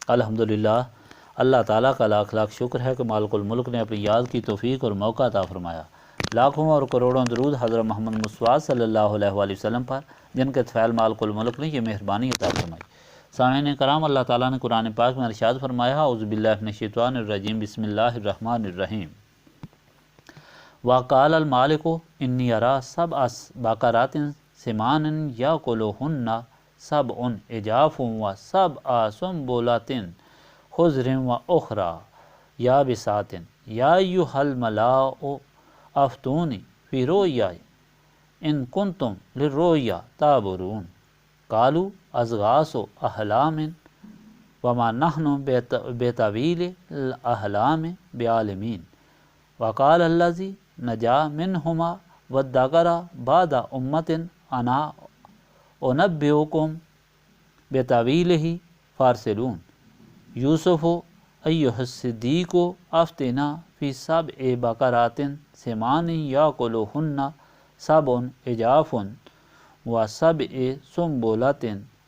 الحمدللہ، اللہ تعالیٰ کا لاکھ لاکھ شکر ہے کہ مالک الملک نے اپنی یاد کی توفیق اور موقع عطا فرمایا۔ لاکھوں اور کروڑوں درود حضرت محمد مصطفیٰ صلی اللہ علیہ وآلہ وسلم پر، جن کے طفیل مالک الملک نے یہ مہربانی عطا فرمائی۔ سامعین کرام، اللہ تعالیٰ نے قرآن پاک میں ارشاد فرمایا، اعوذ باللہ من الشیطان الرجیم، بسم اللہ الرحمن الرحیم۔ وقال المالک انی ارا سبع بقرات سمان یاکلہن سبع عجاف وسبع سنبلات خضر واخری یابسات یا ایھا الملاء افتونی فی رؤیای ان کنتم للرؤیا تعبرون قالوا اضغاث احلام وما نحن بتأویل الاحلام بعالمین وقال الذی نجا منہما وادکر بعد امۃ انا انبئکم بتأویلہ فارسلون یوسف ایھا الصدیق افتنا فی سبع بقرات سمان یاکلہن سبع عجاف وسبع سنبلات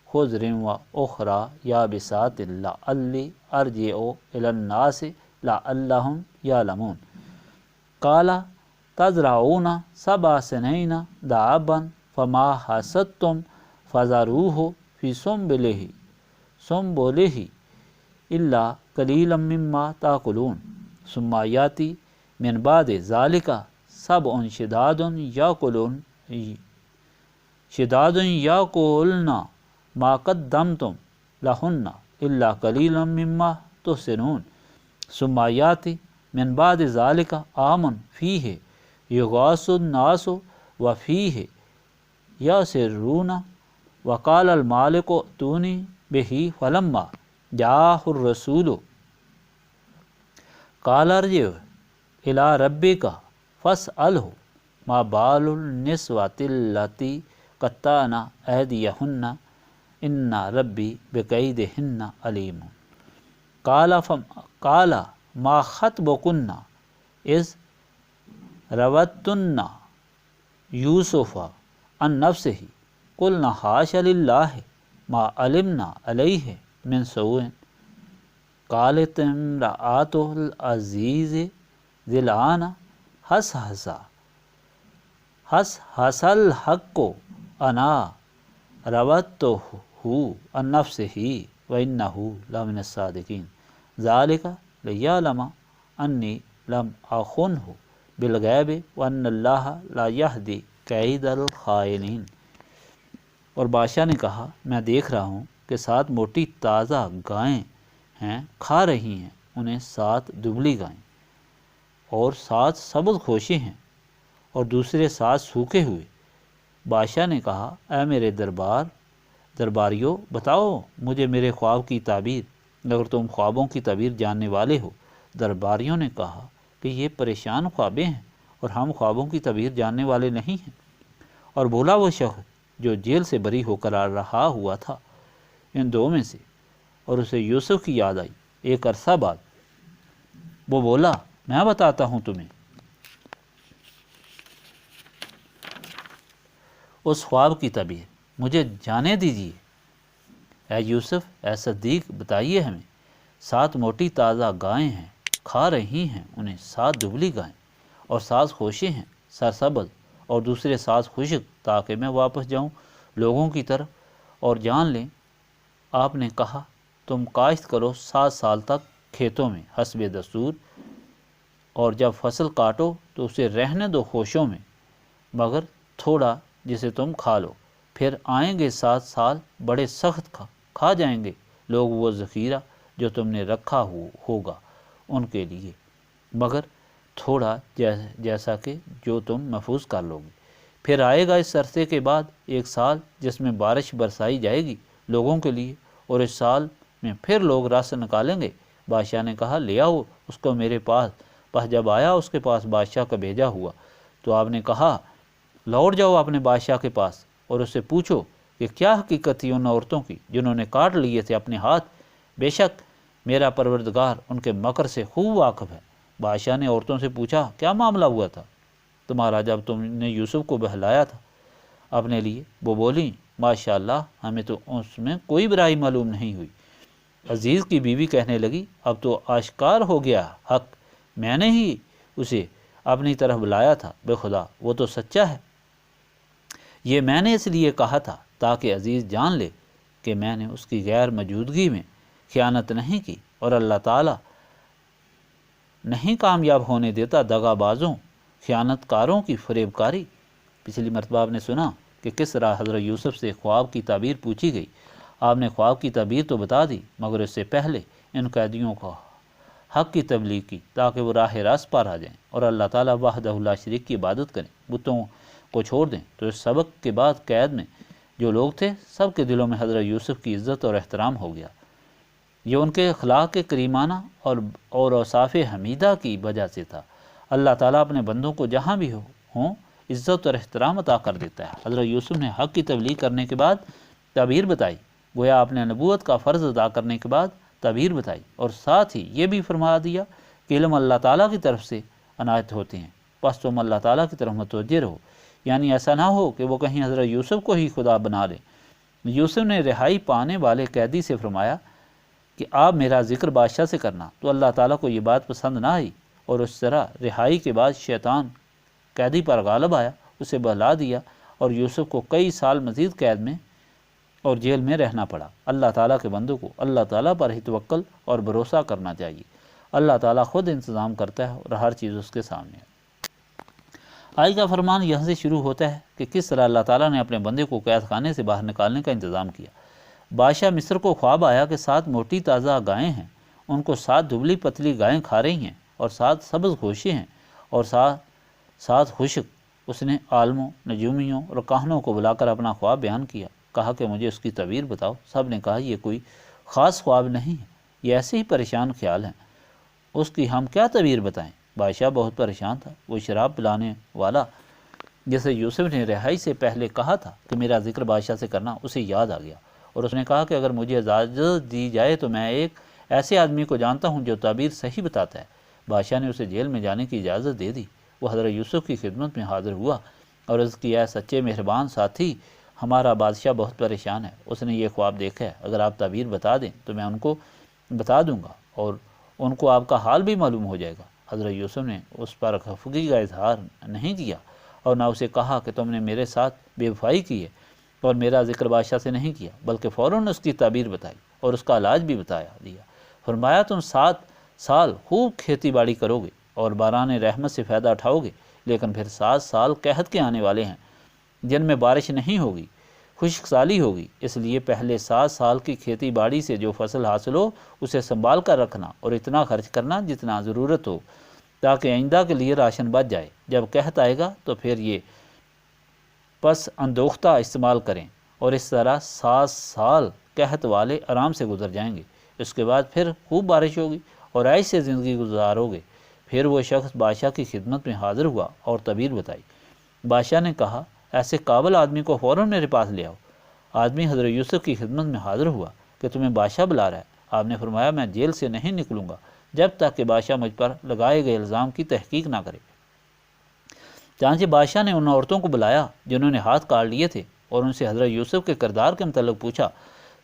خضر واخری یابسات لعلی ارجع الی الناس لعلہم یعلمون قال تزرعون سبع سنین دأبا فما حصدتم فذروہ فی سنبلہ الا قلیلا مما تأکلون ثم یأتی من بعد ذلک سبع شداد یأکلن ما قدمتم لہن الا قلیلا مما تحصنون ثم یأتی من بعد ذلک عام فیہ یغاث الناس وفیہ یعصرون وقال المالک ائتونی بہ فلما جاءہ الرسول قال ارجع الی ربک فاسألہ ما بال النسوۃ اللاتی قطعن ایدیہن ان ربی بکیدہن علیم قال ما خطبکن اذ راودتن یوسف عن نفسہ قلنا حاش للہ ما علمنا علیہ من سوء قالت امرأۃ العزیز ذی حس الحق انا راودتہ عن نفسہ وانہ لمن الصادقین ذلک لیعلم انی لم اخنہ بالغیب وان اللہ لا یہدی کید الخائنین۔ اور بادشاہ نے کہا، میں دیکھ رہا ہوں کہ 7 موٹی تازہ گائیں ہیں، کھا رہی ہیں انہیں 7 دبلی گائیں، اور 7 سبز خوشے ہیں اور دوسرے 7 سوکھے ہوئے۔ بادشاہ نے کہا، اے میرے درباریوں، بتاؤ مجھے میرے خواب کی تعبیر، اگر تم خوابوں کی تعبیر جاننے والے ہو۔ درباریوں نے کہا کہ یہ پریشان خوابیں ہیں اور ہم خوابوں کی تعبیر جاننے والے نہیں ہیں۔ اور بولا وہ شخص جو جیل سے بری ہو کر رہا ہوا تھا ان 2 میں سے، اور اسے یوسف کی یاد آئی ایک عرصہ بعد۔ وہ بولا، میں بتاتا ہوں تمہیں اس خواب کی تعبیر، مجھے جانے دیجیے۔ اے یوسف، اے صدیق، بتائیے ہمیں۔ 7 موٹی تازہ گائیں ہیں، کھا رہی ہیں انہیں 7 دبلی گائیں، اور 7 خوشے ہیں سرسبز، اور دوسرے 7 خشک، تاکہ میں واپس جاؤں لوگوں کی طرف اور جان لیں۔ آپ نے کہا، تم کاشت کرو 7 سال تک کھیتوں میں حسب دستور، اور جب فصل کاٹو تو اسے رہنے دو خوشوں میں، مگر تھوڑا جسے تم کھا لو۔ پھر آئیں گے 7 سال بڑے سخت، کھا جائیں گے لوگ وہ ذخیرہ جو تم نے رکھا ہوگا ان کے لیے، مگر تھوڑا جیسا کہ جو تم محفوظ کر لو گے۔ پھر آئے گا اس عرصے کے بعد 1 سال جس میں بارش برسائی جائے گی لوگوں کے لیے، اور اس سال میں پھر لوگ رس نکالیں گے۔ بادشاہ نے کہا، لے آؤ اس کو میرے پاس۔ بس جب آیا اس کے پاس بادشاہ کا بھیجا ہوا، تو آپ نے کہا، لوٹ جاؤ اپنے بادشاہ کے پاس اور اس سے پوچھو کہ کیا حقیقت تھی ان عورتوں کی جنہوں نے کاٹ لیے تھے اپنے ہاتھ۔ بے شک میرا پروردگار ان کے مکر سے خوب واقف ہے۔ بادشاہ نے عورتوں سے پوچھا، کیا معاملہ ہوا تھا تمہارا جب تم نے یوسف کو بہلایا تھا اپنے لیے؟ وہ بولیں، ماشاء اللہ، ہمیں تو اس میں کوئی برائی معلوم نہیں ہوئی۔ عزیز کی بیوی کہنے لگی اب تو آشکار ہو گیا حق، میں نے ہی اسے اپنی طرف بلایا تھا، بے خدا وہ تو سچا ہے۔ یہ میں نے اس لیے کہا تھا تاکہ عزیز جان لے کہ میں نے اس کی غیر موجودگی میں خیانت نہیں کی، اور اللہ تعالیٰ نہیں کامیاب ہونے دیتا دغا بازوں خیانت کاروں کی فریب کاری۔ پچھلی مرتبہ آپ نے سنا کہ کس طرح حضرت یوسف سے خواب کی تعبیر پوچھی گئی۔ آپ نے خواب کی تعبیر تو بتا دی، مگر اس سے پہلے ان قیدیوں کو حق کی تبلیغ کی تاکہ وہ راہ راست پار آ جائیں اور اللہ تعالیٰ وحدہ لا شریک کی عبادت کریں، بتوں کو چھوڑ دیں۔ تو اس سبق کے بعد قید میں جو لوگ تھے سب کے دلوں میں حضرت یوسف کی عزت اور احترام ہو گیا۔ یہ ان کے اخلاق کریمانہ اور اوصاف حمیدہ کی وجہ سے تھا۔ اللہ تعالیٰ اپنے بندوں کو جہاں بھی ہوں عزت اور احترام عطا کر دیتا ہے۔ حضرت یوسف نے حق کی تبلیغ کرنے کے بعد تعبیر بتائی، گویا آپ نے نبوت کا فرض ادا کرنے کے بعد تعبیر بتائی، اور ساتھ ہی یہ بھی فرما دیا کہ علم اللہ تعالیٰ کی طرف سے عنایت ہوتے ہیں، پس تم اللہ تعالیٰ کی طرف متوجہ رہو۔ یعنی ایسا نہ ہو کہ وہ کہیں حضرت یوسف کو ہی خدا بنا لیں۔ یوسف نے رہائی پانے والے قیدی سے فرمایا کہ آپ میرا ذکر بادشاہ سے کرنا، تو اللہ تعالیٰ کو یہ بات پسند نہ آئی، اور اس طرح رہائی کے بعد شیطان قیدی پر غالب آیا، اسے بہلا دیا، اور یوسف کو کئی سال مزید قید میں اور جیل میں رہنا پڑا۔ اللہ تعالیٰ کے بندوں کو اللہ تعالیٰ پر ہی توکل اور بھروسہ کرنا چاہیے۔ اللہ تعالیٰ خود انتظام کرتا ہے اور ہر چیز اس کے سامنے ہے۔ آج کا فرمان یہاں سے شروع ہوتا ہے کہ کس طرح اللہ تعالیٰ نے اپنے بندے کو قید خانے سے باہر نکالنے کا انتظام کیا۔ بادشاہ مصر کو خواب آیا کہ 7 موٹی تازہ گائیں ہیں، ان کو 7 دبلی پتلی گائیں کھا رہی ہیں، اور 7 سبز گوشے ہیں اور 7 خشک۔ اس نے عالموں، نجومیوں اور کاہنوں کو بلا کر اپنا خواب بیان کیا، کہا کہ مجھے اس کی تعبیر بتاؤ۔ سب نے کہا یہ کوئی خاص خواب نہیں ہے، یہ ایسے ہی پریشان خیال ہیں، اس کی ہم کیا تعبیر بتائیں۔ بادشاہ بہت پریشان تھا۔ وہ شراب پلانے والا جیسے یوسف نے رہائی سے پہلے کہا تھا کہ میرا ذکر بادشاہ سے کرنا، اسے یاد آ گیا، اور اس نے کہا کہ اگر مجھے اجازت دی جائے تو میں ایک ایسے آدمی کو جانتا ہوں جو تعبیر صحیح بتاتا ہے۔ بادشاہ نے اسے جیل میں جانے کی اجازت دے دی۔ وہ حضرت یوسف کی خدمت میں حاضر ہوا اور عرض کیا، سچے مہربان ساتھی، ہمارا بادشاہ بہت پریشان ہے، اس نے یہ خواب دیکھا ہے، اگر آپ تعبیر بتا دیں تو میں ان کو بتا دوں گا اور ان کو آپ کا حال بھی معلوم ہو جائے گا۔ حضرت یوسف نے اس پر خفگی کا اظہار نہیں کیا اور نہ اسے کہا کہ تم نے میرے ساتھ بے وفائی کی ہے اور میرا ذکر بادشاہ سے نہیں کیا، بلکہ فوراً اس کی تعبیر بتائی اور اس کا علاج بھی بتایا دیا۔ فرمایا تم 7 سال خوب کھیتی باڑی کرو گے اور باران رحمت سے فائدہ اٹھاؤ گے، لیکن پھر 7 سال قحط کے آنے والے ہیں جن میں بارش نہیں ہوگی، خشک سالی ہوگی۔ اس لیے پہلے 7 سال کی کھیتی باڑی سے جو فصل حاصل ہو اسے سنبھال کر رکھنا اور اتنا خرچ کرنا جتنا ضرورت ہو، تاکہ آئندہ کے لیے راشن بچ جائے۔ جب قحط آئے گا تو پھر یہ پس اندوختہ استعمال کریں، اور اس طرح 7 سال قحط والے آرام سے گزر جائیں گے۔ اس کے بعد پھر خوب بارش ہوگی اور عیش سے زندگی گزارو گے۔ پھر وہ شخص بادشاہ کی خدمت میں حاضر ہوا اور تعبیر بتائی۔ بادشاہ نے کہا، ایسے قابل آدمی کو فوراً میرے پاس لے آؤ۔ آدمی حضرت یوسف کی خدمت میں حاضر ہوا کہ تمہیں بادشاہ بلا رہا ہے۔ آپ نے فرمایا، میں جیل سے نہیں نکلوں گا جب تک کہ بادشاہ مجھ پر لگائے گئے الزام کی تحقیق نہ کرے۔ چنانچہ بادشاہ نے ان عورتوں کو بلایا جنہوں نے ہاتھ کاٹ لیے تھے اور ان سے حضرت یوسف کے کردار کے متعلق پوچھا۔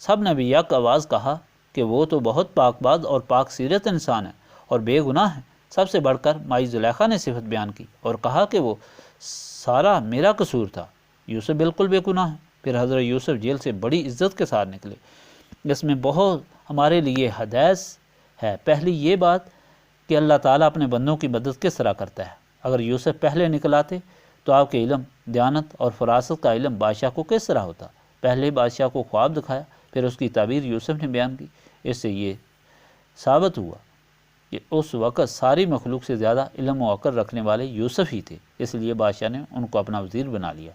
سب نے بھی یک آواز کہا کہ وہ تو بہت پاک باز اور پاک سیرت انسان ہے اور بے گناہ ہے۔ سب سے بڑھ کر مائی زلیخا نے صفت بیان کی اور کہا کہ وہ سارا میرا قصور تھا، یوسف بالکل بے گناہ ہے۔ پھر حضرت یوسف جیل سے بڑی عزت کے ساتھ نکلے۔ اس میں بہت ہمارے لیے حدیث ہے۔ پہلی یہ بات کہ اللہ تعالیٰ اپنے بندوں کی مدد کس طرح کرتا ہے۔ اگر یوسف پہلے نکل آتے تو آپ کے علم، دیانت اور فراست کا علم بادشاہ کو کس طرح ہوتا۔ پہلے بادشاہ کو خواب دکھایا، پھر اس کی تعبیر یوسف نے بیان کی۔ اس سے یہ ثابت ہوا کہ اس وقت ساری مخلوق سے زیادہ علم و عقل رکھنے والے یوسف ہی تھے، اس لیے بادشاہ نے ان کو اپنا وزیر بنا لیا۔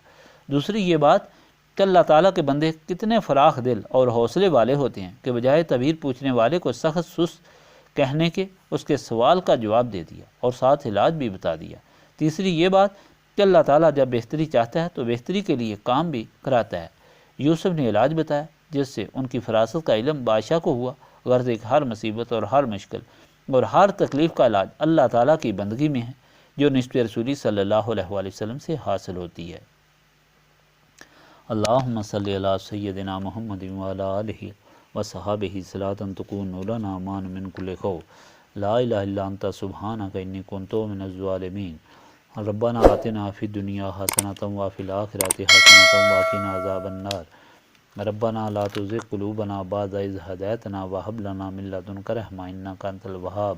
دوسری یہ بات کہ اللہ تعالیٰ کے بندے کتنے فراخ دل اور حوصلے والے ہوتے ہیں کہ بجائے تعبیر پوچھنے والے کو سخت سست کہنے کے اس کے سوال کا جواب دے دیا اور ساتھ علاج بھی بتا دیا۔ تیسری یہ بات کہ اللہ تعالیٰ جب بہتری چاہتا ہے تو بہتری کے لیے کام بھی کراتا ہے۔ یوسف نے علاج بتایا جس سے ان کی فراست کا علم بادشاہ کو ہوا، غرض ایک ہر مصیبت اور ہر مشکل اور ہر تکلیف کا علاج اللہ تعالیٰ کی بندگی میں ہے، جو نسبت رسولی صلی اللہ علیہ وآلہ وسلم سے حاصل ہوتی ہے۔ اللہم صلی علی سیدنا محمد وعلی آلہ وصحابہ صلاۃ تکون لنا امان من کل خوف لا الہ الا انت سبحانک انی کنت من الظالمین ربنا آتنا فی الدنیا حسنۃ وفی الآخرۃ حسنۃ وقنا عذاب النار ربنا لا تزغ قلوبنا بعد اذ ہدیتنا وہب لنا من لدنک رحمۃ انک انت الوہاب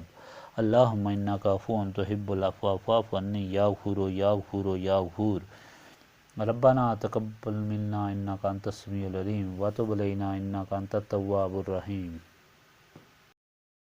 اللہم انک عفو تحب العفو فاعف عنی یا غفور یا غفور یا غفور ربنا تقبل منا انک انت السمیع العلیم وتب علینا انک انت التواب الرحیم۔